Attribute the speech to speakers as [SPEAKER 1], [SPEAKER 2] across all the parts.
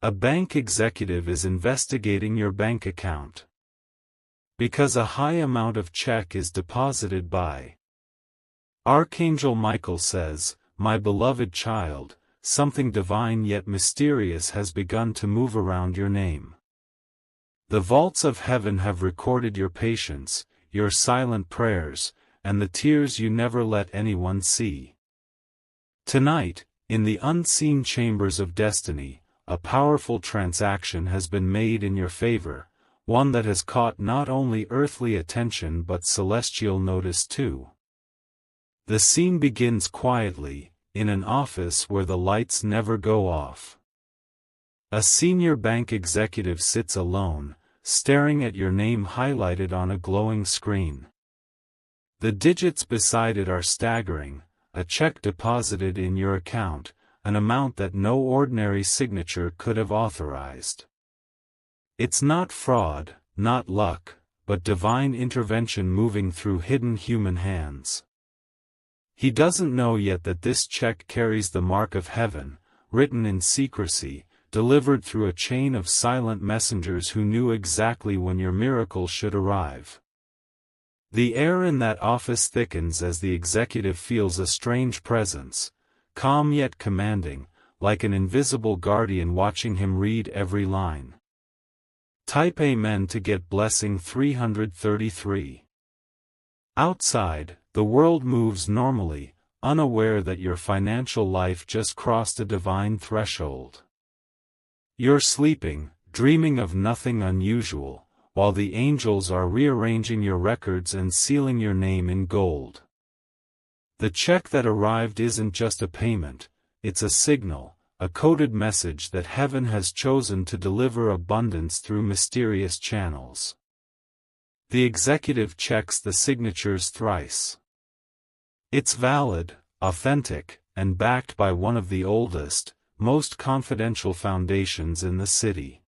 [SPEAKER 1] A bank executive is investigating your bank account. Because a high amount of cheque is deposited by Archangel Michael says, "My beloved child, something divine yet mysterious has begun to move around your name. The vaults of heaven have recorded your patience, your silent prayers, and the tears you never let anyone see. Tonight, in the unseen chambers of destiny, a powerful transaction has been made in your favor, one that has caught not only earthly attention but celestial notice too." The scene begins quietly, in an office where the lights never go off. A senior bank executive sits alone, staring at your name highlighted on a glowing screen. The digits beside it are staggering: a check deposited in your account, an amount that no ordinary signature could have authorized. It's not fraud, not luck, but divine intervention moving through hidden human hands. He doesn't know yet that this check carries the mark of heaven, written in secrecy, delivered through a chain of silent messengers who knew exactly when your miracle should arrive. The air in that office thickens as the executive feels a strange presence, calm yet commanding, like an invisible guardian watching him read every line. Type Amen to get blessing 333. Outside, the world moves normally, unaware that your financial life just crossed a divine threshold. You're sleeping, dreaming of nothing unusual, while the angels are rearranging your records and sealing your name in gold. The check that arrived isn't just a payment, it's a signal, a coded message that heaven has chosen to deliver abundance through mysterious channels. The executive checks the signatures thrice. It's valid, authentic, and backed by one of the oldest, most confidential foundations in the city.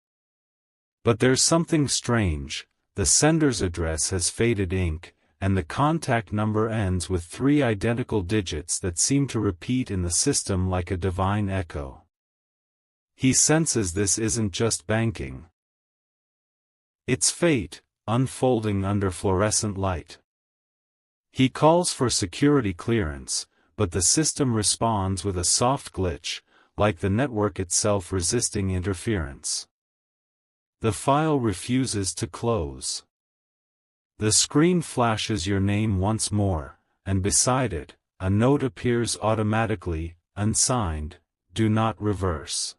[SPEAKER 1] But there's something strange: the sender's address has faded ink, and the contact number ends with 3 identical digits that seem to repeat in the system like a divine echo. He senses this isn't just banking. It's fate, unfolding under fluorescent light. He calls for security clearance, but the system responds with a soft glitch, like the network itself resisting interference. The file refuses to close. The screen flashes your name once more, and beside it, a note appears automatically, unsigned: "Do not reverse.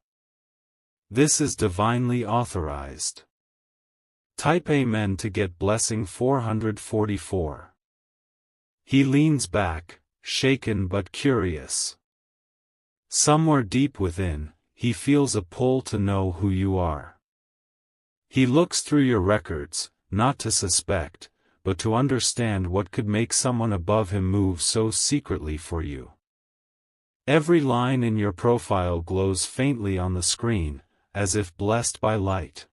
[SPEAKER 1] This is divinely authorized." Type Amen to get blessing 444. He leans back, shaken but curious. Somewhere deep within, he feels a pull to know who you are. He looks through your records, not to suspect, but to understand what could make someone above him move so secretly for you. Every line in your profile glows faintly on the screen, as if blessed by light.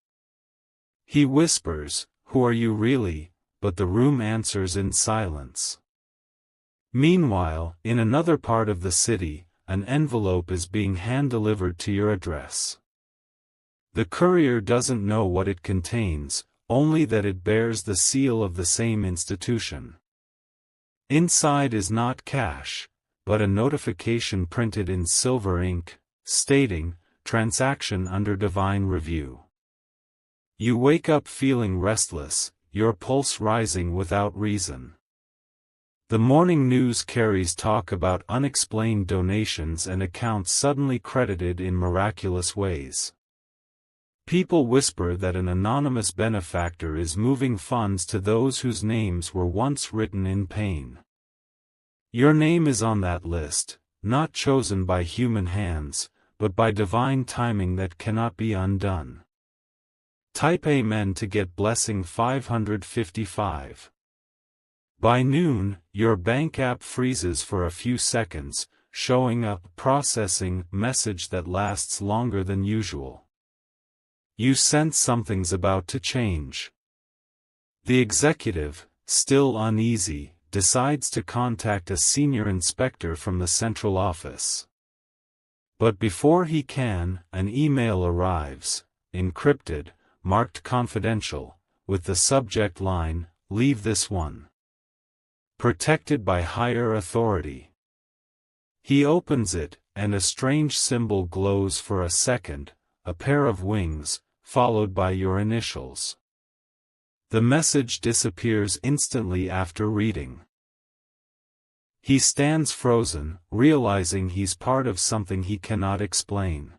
[SPEAKER 1] He whispers, "Who are you really?" but the room answers in silence. Meanwhile, in another part of the city, an envelope is being hand-delivered to your address. The courier doesn't know what it contains, only that it bears the seal of the same institution. Inside is not cash, but a notification printed in silver ink, stating, "Transaction under divine review." You wake up feeling restless, your pulse rising without reason. The morning news carries talk about unexplained donations and accounts suddenly credited in miraculous ways. People whisper that an anonymous benefactor is moving funds to those whose names were once written in pain. Your name is on that list, not chosen by human hands, but by divine timing that cannot be undone. Type Amen to get blessing 555. By noon, your bank app freezes for a few seconds, showing up processing message that lasts longer than usual. You sense something's about to change. The executive, still uneasy, decides to contact a senior inspector from the central office. But before he can, an email arrives, encrypted, marked confidential, with the subject line, "Leave this one. Protected by higher authority." He opens it, and a strange symbol glows for a second, a pair of wings, followed by your initials. The message disappears instantly after reading. He stands frozen, realizing he's part of something he cannot explain.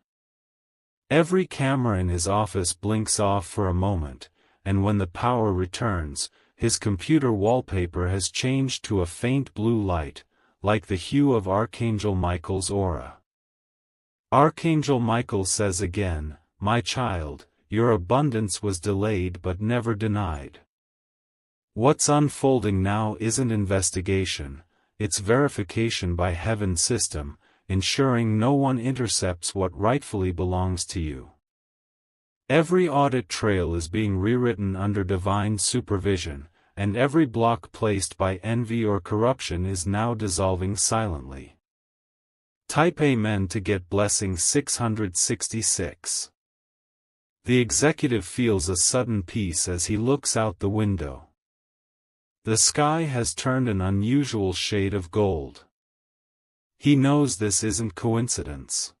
[SPEAKER 1] Every camera in his office blinks off for a moment, and when the power returns, his computer wallpaper has changed to a faint blue light, like the hue of Archangel Michael's aura. Archangel Michael says again, "My child, your abundance was delayed but never denied. What's unfolding now isn't investigation, it's verification by Heaven's system, ensuring no one intercepts what rightfully belongs to you. Every audit trail is being rewritten under divine supervision, and every block placed by envy or corruption is now dissolving silently." Type Amen to get blessing 666. The executive feels a sudden peace as he looks out the window. The sky has turned an unusual shade of gold. He knows this isn't coincidence.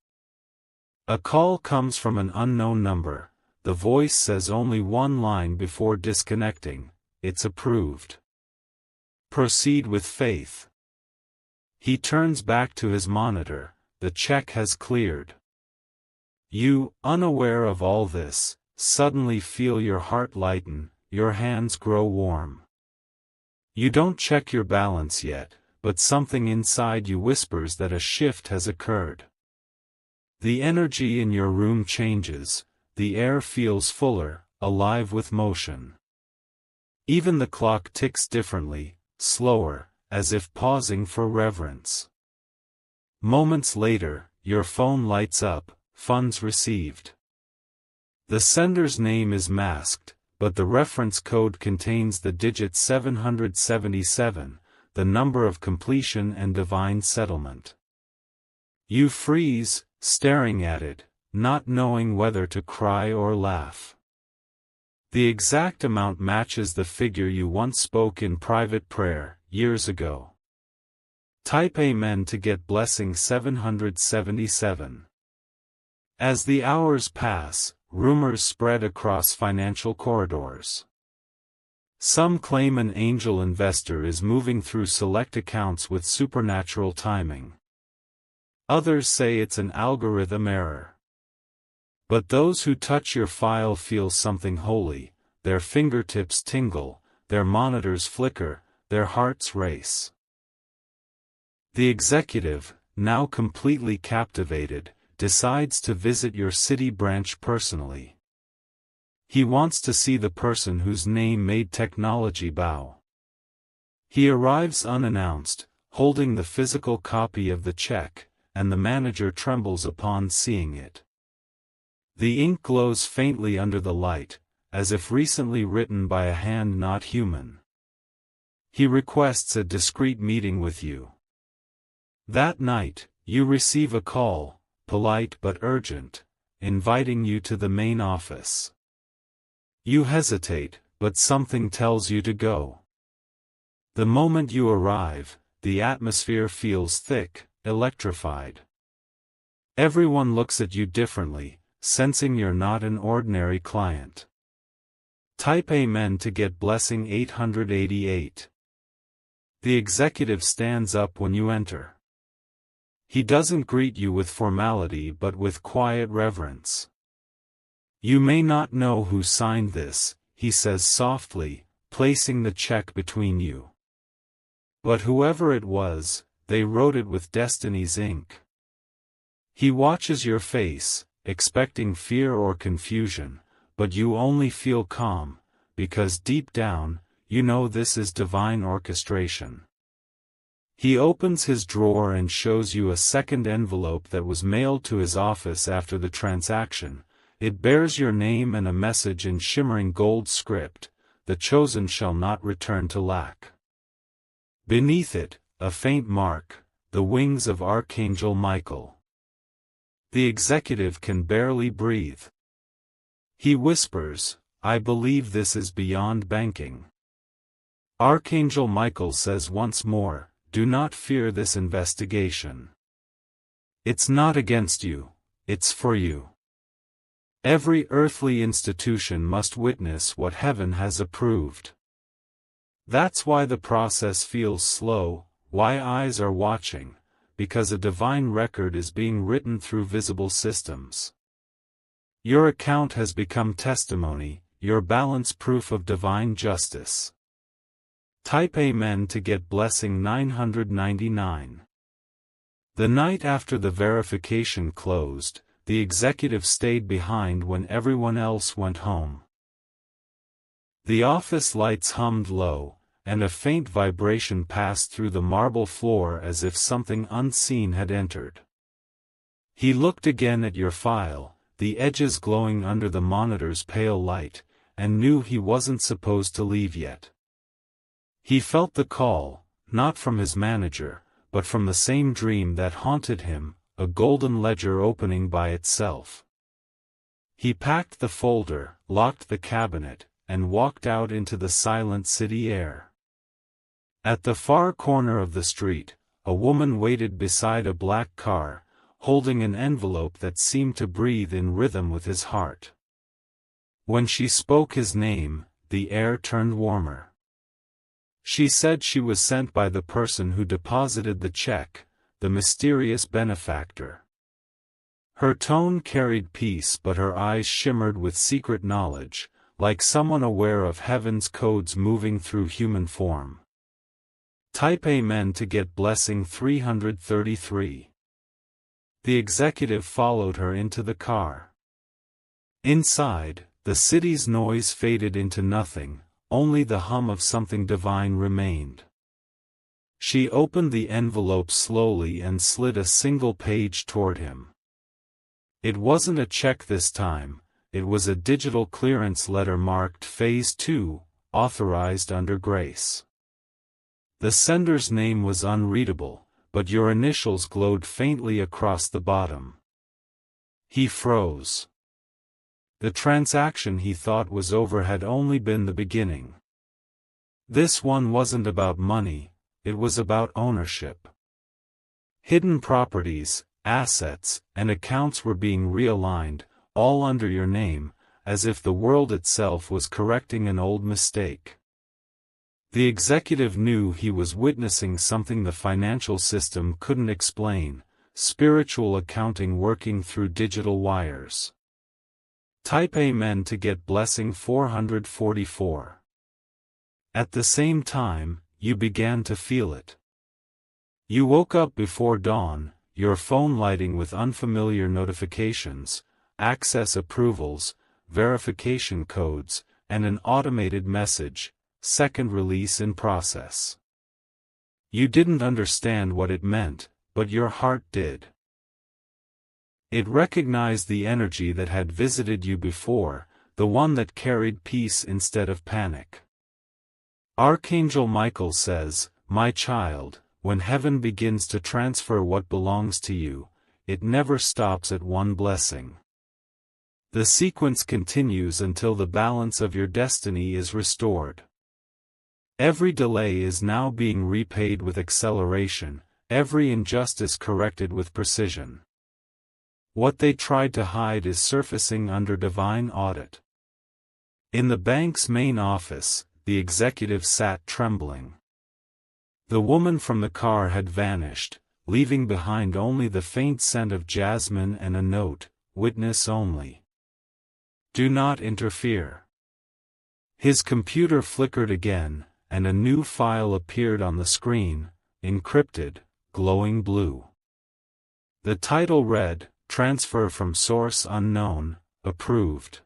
[SPEAKER 1] A call comes from an unknown number. The voice says only one line before disconnecting, "It's approved. Proceed with faith." He turns back to his monitor, the check has cleared. You, unaware of all this, suddenly feel your heart lighten, your hands grow warm. You don't check your balance yet, but something inside you whispers that a shift has occurred. The energy in your room changes, the air feels fuller, alive with motion. Even the clock ticks differently, slower, as if pausing for reverence. Moments later, your phone lights up, funds received. The sender's name is masked, but the reference code contains the digit 777, the number of completion and divine settlement. You freeze, staring at it, not knowing whether to cry or laugh. The exact amount matches the figure you once spoke in private prayer, years ago. Type Amen to get blessing 777. As the hours pass, rumors spread across financial corridors. Some claim an angel investor is moving through select accounts with supernatural timing. Others say it's an algorithm error. But those who touch your file feel something holy, their fingertips tingle, their monitors flicker, their hearts race. The executive, now completely captivated, decides to visit your city branch personally. He wants to see the person whose name made technology bow. He arrives unannounced, holding the physical copy of the check, and the manager trembles upon seeing it. The ink glows faintly under the light, as if recently written by a hand not human. He requests a discreet meeting with you. That night, you receive a call, polite but urgent, inviting you to the main office. You hesitate, but something tells you to go. The moment you arrive, the atmosphere feels thick, electrified. Everyone looks at you differently, sensing you're not an ordinary client. Type Amen to get blessing 888. The executive stands up when you enter. He doesn't greet you with formality but with quiet reverence. You may not know who signed this, he says softly, placing the check between you. But whoever it was, they wrote it with destiny's ink. He watches your face, expecting fear or confusion, but you only feel calm, because deep down, you know this is divine orchestration. He opens his drawer and shows you a second envelope that was mailed to his office after the transaction. It bears your name and a message in shimmering gold script, "The chosen shall not return to lack." Beneath it, a faint mark, the wings of Archangel Michael. The executive can barely breathe. He whispers, "I believe this is beyond banking." Archangel Michael says once more, "Do not fear this investigation. It's not against you, it's for you." Every earthly institution must witness what heaven has approved. That's why the process feels slow, why eyes are watching, because a divine record is being written through visible systems. Your account has become testimony, your balance proof of divine justice. Type Amen to get blessing 999. The night after the verification closed, the executive stayed behind when everyone else went home. The office lights hummed low, and a faint vibration passed through the marble floor as if something unseen had entered. He looked again at your file, the edges glowing under the monitor's pale light, and knew he wasn't supposed to leave yet. He felt the call, not from his manager, but from the same dream that haunted him, a golden ledger opening by itself. He packed the folder, locked the cabinet, and walked out into the silent city air. At the far corner of the street, a woman waited beside a black car, holding an envelope that seemed to breathe in rhythm with his heart. When she spoke his name, the air turned warmer. She said she was sent by the person who deposited the check, the mysterious benefactor. Her tone carried peace, but her eyes shimmered with secret knowledge, like someone aware of heaven's codes moving through human form. Type Amen to get blessing 333. The executive followed her into the car. Inside, the city's noise faded into nothing, only the hum of something divine remained. She opened the envelope slowly and slid a single page toward him. It wasn't a check this time, it was a digital clearance letter marked Phase 2, authorized under grace. The sender's name was unreadable, but your initials glowed faintly across the bottom. He froze. The transaction he thought was over had only been the beginning. This one wasn't about money, it was about ownership. Hidden properties, assets, and accounts were being realigned, all under your name, as if the world itself was correcting an old mistake. The executive knew he was witnessing something the financial system couldn't explain, spiritual accounting working through digital wires. Type Amen to get blessing 444. At the same time, you began to feel it. You woke up before dawn, your phone lighting with unfamiliar notifications, access approvals, verification codes, and an automated message, second release in process. You didn't understand what it meant, but your heart did. It recognized the energy that had visited you before, the one that carried peace instead of panic. Archangel Michael says, "My child, when heaven begins to transfer what belongs to you, it never stops at one blessing. The sequence continues until the balance of your destiny is restored. Every delay is now being repaid with acceleration, every injustice corrected with precision. What they tried to hide is surfacing under divine audit." In the bank's main office, the executive sat trembling. The woman from the car had vanished, leaving behind only the faint scent of jasmine and a note, "Witness only. Do not interfere." His computer flickered again, and a new file appeared on the screen, encrypted, glowing blue. The title read, "Transfer from source unknown, approved."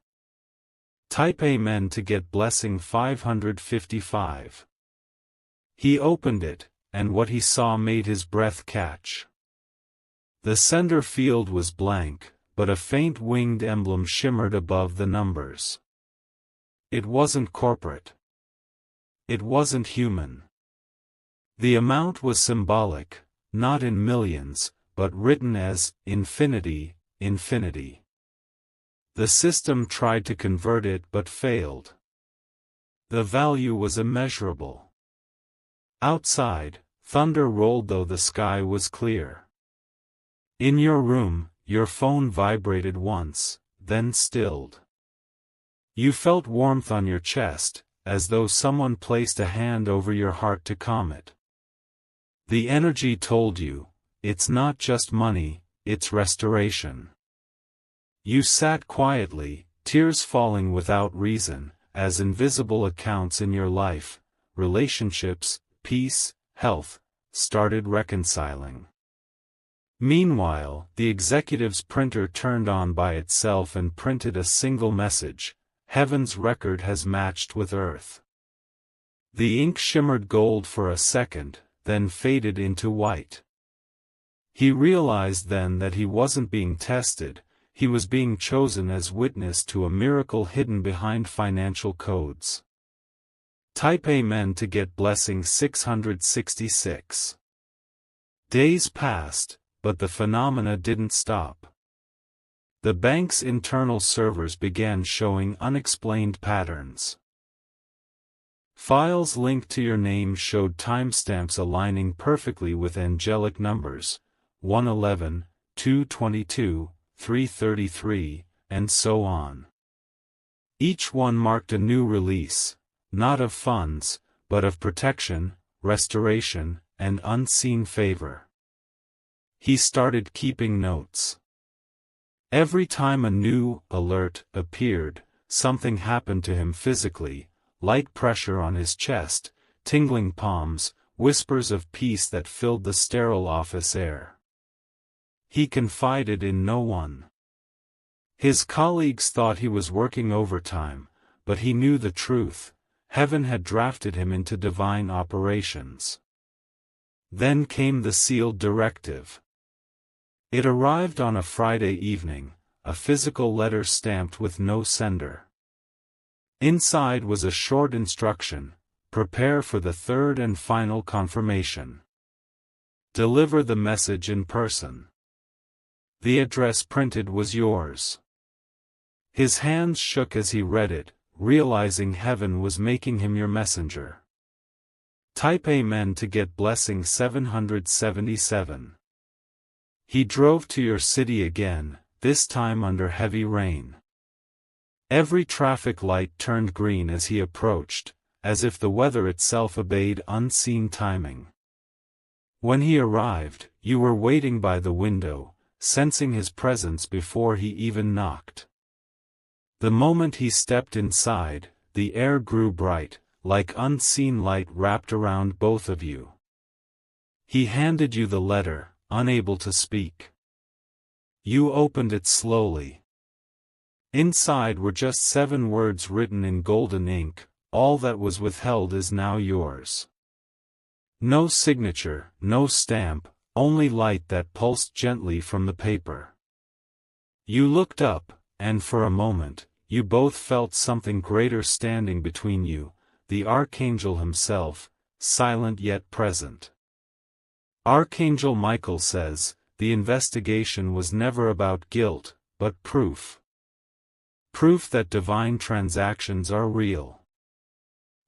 [SPEAKER 1] Type Amen to get blessing 555. He opened it, and what he saw made his breath catch. The sender field was blank, but a faint winged emblem shimmered above the numbers. It wasn't corporate. It wasn't human. The amount was symbolic, not in millions, but written as infinity, infinity. The system tried to convert it but failed. The value was immeasurable. Outside, thunder rolled though the sky was clear. In your room, your phone vibrated once, then stilled. You felt warmth on your chest, as though someone placed a hand over your heart to calm it. The energy told you, it's not just money, it's restoration. You sat quietly, tears falling without reason, as invisible accounts in your life, relationships, peace, health, started reconciling. Meanwhile, the executive's printer turned on by itself and printed a single message: Heaven's record has matched with Earth. The ink shimmered gold for a second, then faded into white. He realized then that he wasn't being tested, he was being chosen as witness to a miracle hidden behind financial codes. Type Amen to get blessing 666. Days passed, but the phenomena didn't stop. The bank's internal servers began showing unexplained patterns. Files linked to your name showed timestamps aligning perfectly with angelic numbers: 111, 222, 333, and so on. Each one marked a new release, not of funds, but of protection, restoration, and unseen favor. He started keeping notes. Every time a new alert appeared, something happened to him physically: light pressure on his chest, tingling palms, whispers of peace that filled the sterile office air. He confided in no one. His colleagues thought he was working overtime, but he knew the truth: heaven had drafted him into divine operations. Then came the sealed directive. It arrived on a Friday evening, a physical letter stamped with no sender. Inside was a short instruction: prepare for the third and final confirmation. Deliver the message in person. The address printed was yours. His hands shook as he read it, realizing heaven was making him your messenger. Type Amen to get blessing 777. He drove to your city again, this time under heavy rain. Every traffic light turned green as he approached, as if the weather itself obeyed unseen timing. When he arrived, you were waiting by the window, sensing his presence before he even knocked. The moment he stepped inside, the air grew bright, like unseen light wrapped around both of you. He handed you the letter, unable to speak. You opened it slowly. Inside were just 7 words written in golden ink: all that was withheld is now yours. No signature, no stamp, only light that pulsed gently from the paper. You looked up, and for a moment, you both felt something greater standing between you: the Archangel himself, silent yet present. Archangel Michael says, the investigation was never about guilt, but proof. Proof that divine transactions are real.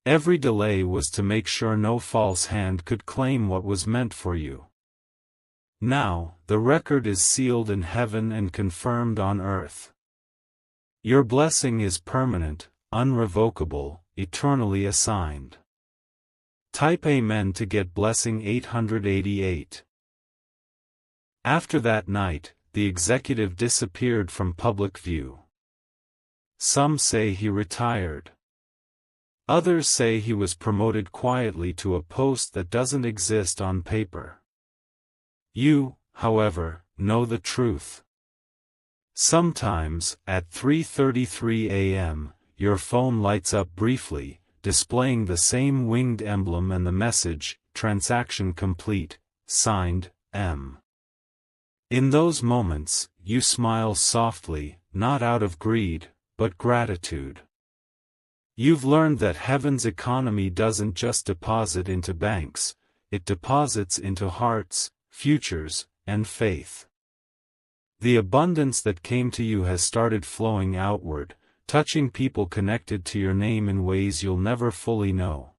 [SPEAKER 1] Every delay was to make sure no false hand could claim what was meant for you. Now, the record is sealed in heaven and confirmed on earth. Your blessing is permanent, unrevocable, eternally assigned. Type Amen to get blessing 888. After that night, the executive disappeared from public view. Some say he retired. Others say he was promoted quietly to a post that doesn't exist on paper. You, however, know the truth. Sometimes, at 3:33 a.m., your phone lights up briefly, displaying the same winged emblem and the message, transaction complete, signed, M. In those moments, you smile softly, not out of greed, but gratitude. You've learned that heaven's economy doesn't just deposit into banks, it deposits into hearts, futures, and faith. The abundance that came to you has started flowing outward, touching people connected to your name in ways you'll never fully know.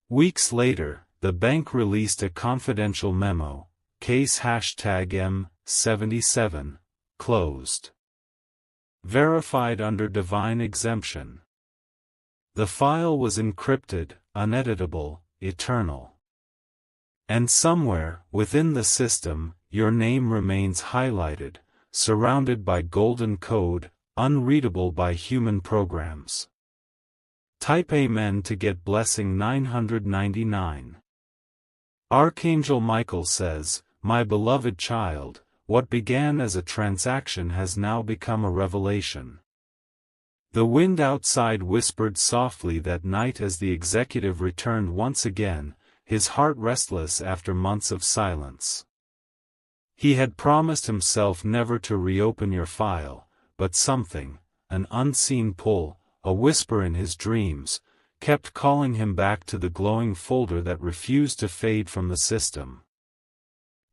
[SPEAKER 1] Weeks later, the bank released a confidential memo, case #M77, closed. Verified under divine exemption. The file was encrypted, uneditable, eternal. And somewhere, within the system, your name remains highlighted, surrounded by golden code, unreadable by human programs. Type Amen to get blessing 999. Archangel Michael says, "My beloved child, what began as a transaction has now become a revelation." The wind outside whispered softly that night as the executive returned once again, his heart restless after months of silence. He had promised himself never to reopen your file, but something, an unseen pull, a whisper in his dreams, kept calling him back to the glowing folder that refused to fade from the system.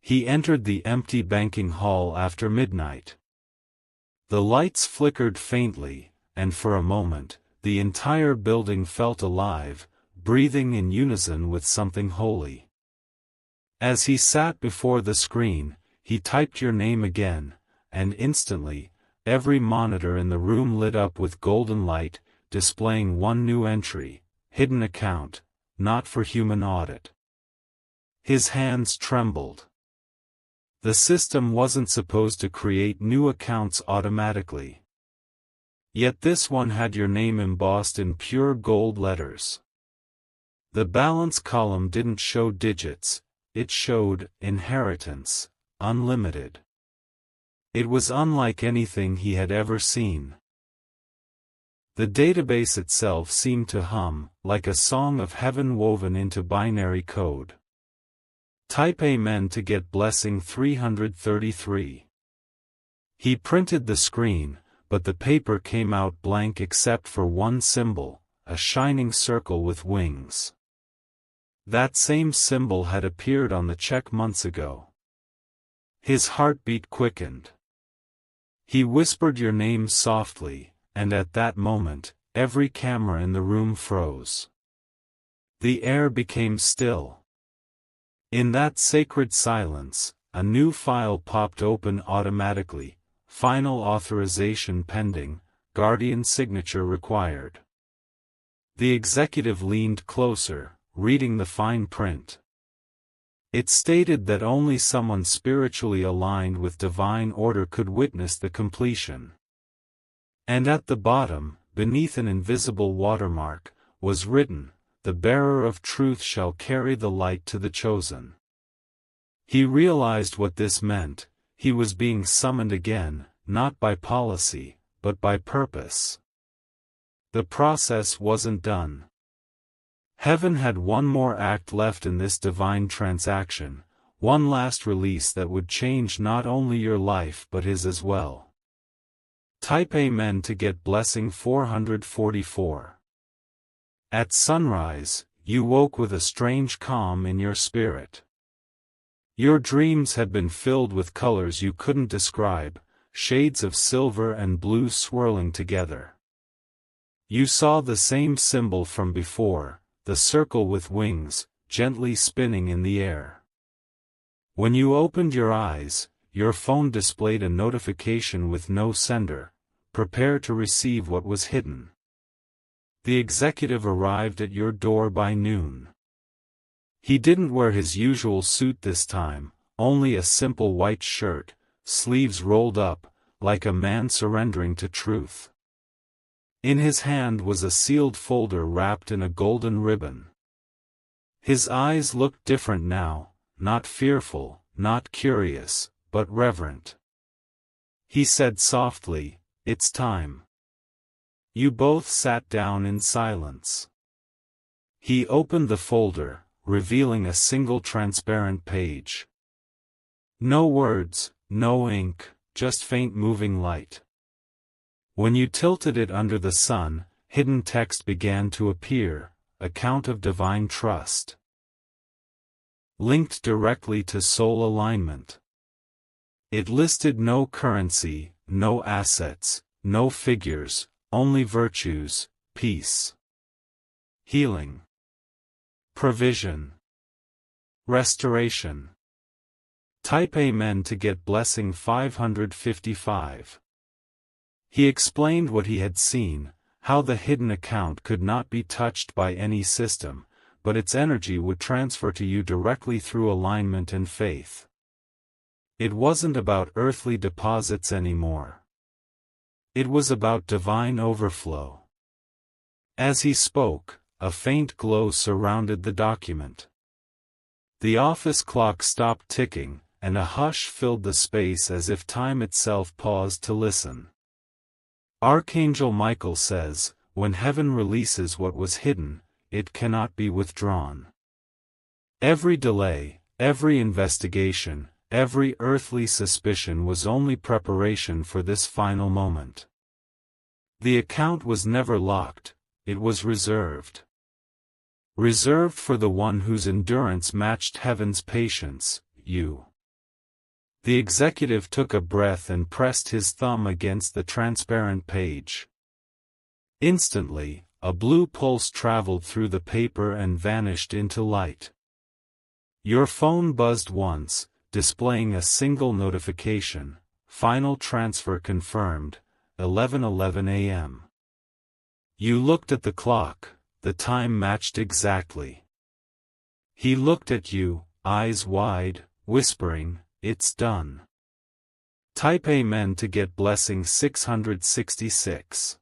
[SPEAKER 1] He entered the empty banking hall after midnight. The lights flickered faintly, and for a moment, the entire building felt alive, breathing in unison with something holy. As he sat before the screen, he typed your name again, and instantly, every monitor in the room lit up with golden light, displaying one new entry, hidden account, not for human audit. His hands trembled. The system wasn't supposed to create new accounts automatically. Yet this one had your name embossed in pure gold letters. The balance column didn't show digits, it showed inheritance, unlimited. It was unlike anything he had ever seen. The database itself seemed to hum, like a song of heaven woven into binary code. Type Amen to get blessing 333. He printed the screen, but the paper came out blank except for one symbol, a shining circle with wings. That same symbol had appeared on the check months ago. His heartbeat quickened. He whispered your name softly, and at that moment, every camera in the room froze. The air became still. In that sacred silence, a new file popped open automatically. Final authorization pending, guardian signature required. The executive leaned closer, reading the fine print. It stated that only someone spiritually aligned with divine order could witness the completion. And at the bottom, beneath an invisible watermark, was written, "The bearer of truth shall carry the light to the chosen." He realized what this meant. He was being summoned again, not by policy, but by purpose. The process wasn't done. Heaven had one more act left in this divine transaction, one last release that would change not only your life but his as well. Type Amen to get blessing 444. At sunrise, you woke with a strange calm in your spirit. Your dreams had been filled with colors you couldn't describe, shades of silver and blue swirling together. You saw the same symbol from before, the circle with wings, gently spinning in the air. When you opened your eyes, your phone displayed a notification with no sender. Prepare to receive what was hidden. The executive arrived at your door by noon. He didn't wear his usual suit this time, only a simple white shirt, sleeves rolled up, like a man surrendering to truth. In his hand was a sealed folder wrapped in a golden ribbon. His eyes looked different now, not fearful, not curious, but reverent. He said softly, "It's time." You both sat down in silence. He opened the folder, revealing a single transparent page. No words, no ink, just faint moving light. When you tilted it under the sun, hidden text began to appear, account of divine trust. Linked directly to soul alignment. It listed no currency, no assets, no figures, only virtues, peace, healing, provision, restoration. Type Amen to get blessing 555. He explained what he had seen, how the hidden account could not be touched by any system, but its energy would transfer to you directly through alignment and faith. It wasn't about earthly deposits anymore. It was about divine overflow. As he spoke, a faint glow surrounded the document. The office clock stopped ticking, and a hush filled the space as if time itself paused to listen. Archangel Michael says, when heaven releases what was hidden, it cannot be withdrawn. Every delay, every investigation, every earthly suspicion was only preparation for this final moment. The account was never locked, it was reserved. Reserved for the one whose endurance matched heaven's patience, you. The executive took a breath and pressed his thumb against the transparent page. Instantly, a blue pulse traveled through the paper and vanished into light. Your phone buzzed once, displaying a single notification: final transfer confirmed, 11:11 a.m. You looked at the clock, the time matched exactly. He looked at you, eyes wide, whispering, "It's done." Type Amen to get blessing 666.